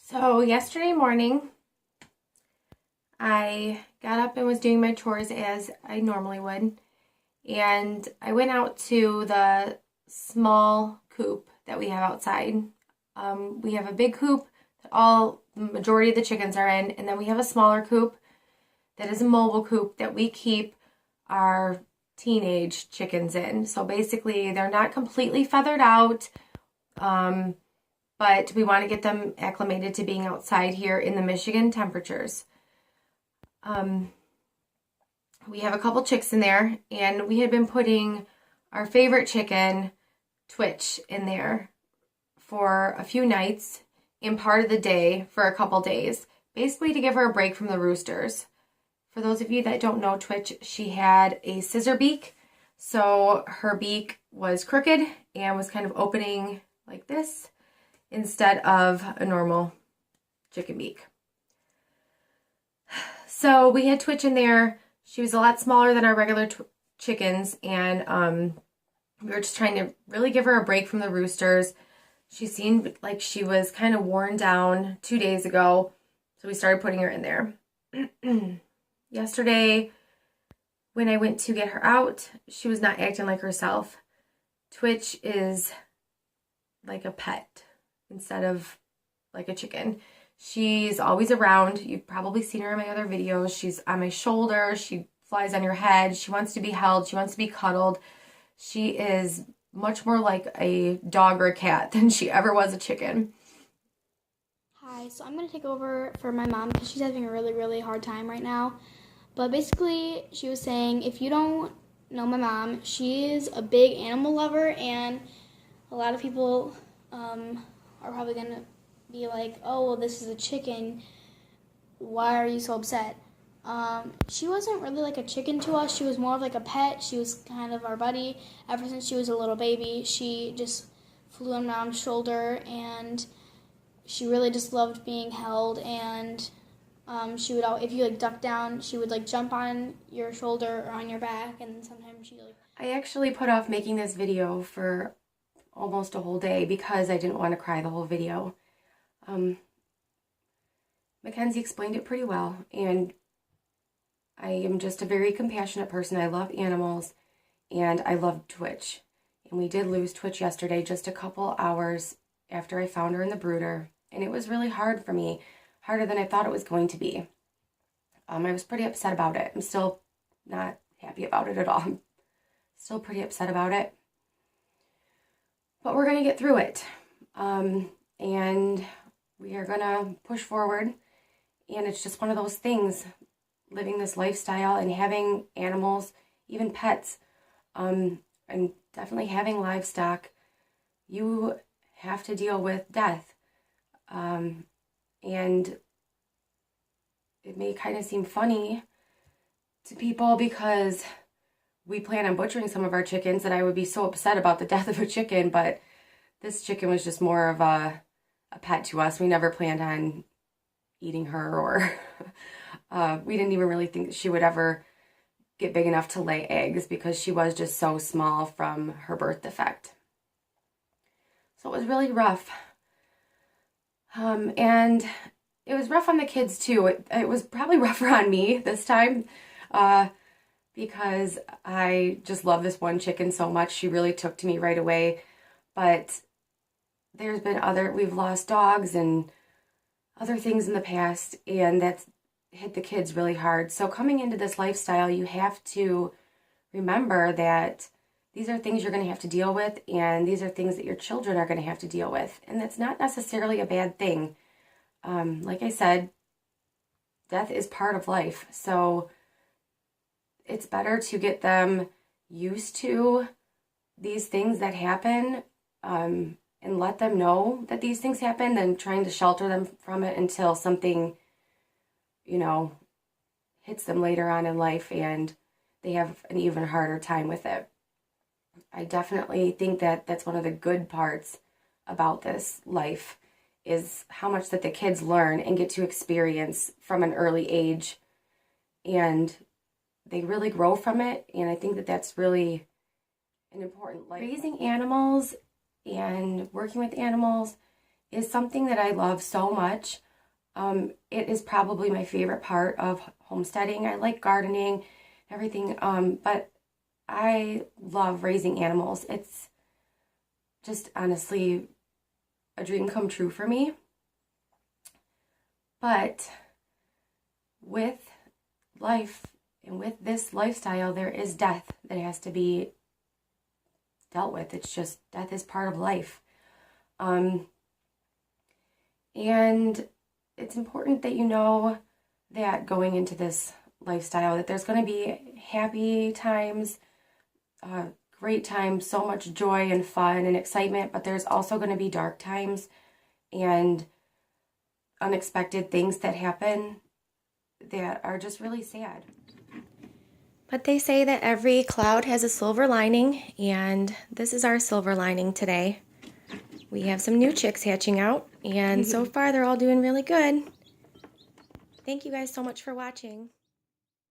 So yesterday morning, I got up and was doing my chores as I normally would. And I went out to the small coop that we have outside. We have a big coop that the majority of the chickens are in. And then we have a smaller coop that is a mobile coop that we keep our teenage chickens in. So basically, they're not completely feathered out. But we want to get them acclimated to being outside here in the Michigan temperatures. We have a couple chicks in there, and we had been putting our favorite chicken, Twitch, in there for a few nights in part of the day for a couple days, basically to give her a break from the roosters. For those of you that don't know Twitch, she had a scissor beak, so her beak was crooked and was kind of opening like this, instead of a normal chicken beak. So we had Twitch in there. She was a lot smaller than our regular chickens, and we were just trying to really give her a break from the roosters. She seemed like she was kind of worn down 2 days ago, so we started putting her in there. Yesterday, when I went to get her out, she was not acting like herself. Twitch is like a pet instead of like a chicken. She's always around. You've probably seen her in my other videos. She's on my shoulder. She flies on your head. She wants to be held. She wants to be cuddled. She is much more like a dog or a cat than she ever was a chicken. Hi, so I'm going to take over for my mom because she's having a really hard time right now. But basically, she was saying, if you don't know my mom, she is a big animal lover, and a lot of people are probably going to be like, oh, well, this is a chicken. Why are you so upset? She wasn't really like a chicken to us. She was more of like a pet. She was kind of our buddy. Ever since she was a little baby, she just flew on Mom's shoulder, and she really just loved being held. And she would, if you like duck down, she would like jump on your shoulder or on your back, and sometimes she like. I actually put off making this video for almost a whole day because I didn't want to cry the whole video. Mackenzie explained it pretty well, and I am just a very compassionate person. I love animals, and I love Twitch. And we did lose Twitch yesterday, just a couple hours after I found her in the brooder, and it was really hard for me, harder than I thought it was going to be. I was pretty upset about it. I'm still not happy about it at all. I'm still pretty upset about it. But we're going to get through it. And we are going to push forward. And it's just one of those things, living this lifestyle and having animals, even pets, and definitely having livestock. You have to deal with death. And it may kind of seem funny to people because we plan on butchering some of our chickens, and I would be so upset about the death of a chicken, but this chicken was just more of a pet to us. We never planned on eating her, or we didn't even really think that she would ever get big enough to lay eggs because she was just so small from her birth defect. So it was really rough. And it was rough on the kids too. It was probably rougher on me this time because I just love this one chicken so much. She really took to me right away. But there's been we've lost dogs and other things in the past, and that's hit the kids really hard. So coming into this lifestyle, you have to remember that these are things you're going to have to deal with, and these are things that your children are going to have to deal with. And that's not necessarily a bad thing. Like I said, death is part of life. So it's better to get them used to these things that happen, and let them know that these things happen than trying to shelter them from it until something, hits them later on in life and they have an even harder time with it. I definitely think that that's one of the good parts about this life, is how much that the kids learn and get to experience from an early age, and they really grow from it. And I think that that's really an important life. Raising animals and working with animals is something that I love so much. It is probably my favorite part of homesteading. I like gardening, everything, but I love raising animals. It's just honestly a dream come true for me. But with life and with this lifestyle, there is death that has to be dealt with. It's just death is part of life. And it's important that you know that going into this lifestyle, that there's going to be happy times, great times, so much joy and fun and excitement, but there's also going to be dark times and unexpected things that happen that are just really sad. But they say that every cloud has a silver lining, and this is our silver lining today. We have some new chicks hatching out, and so far they're all doing really good. Thank you guys so much for watching.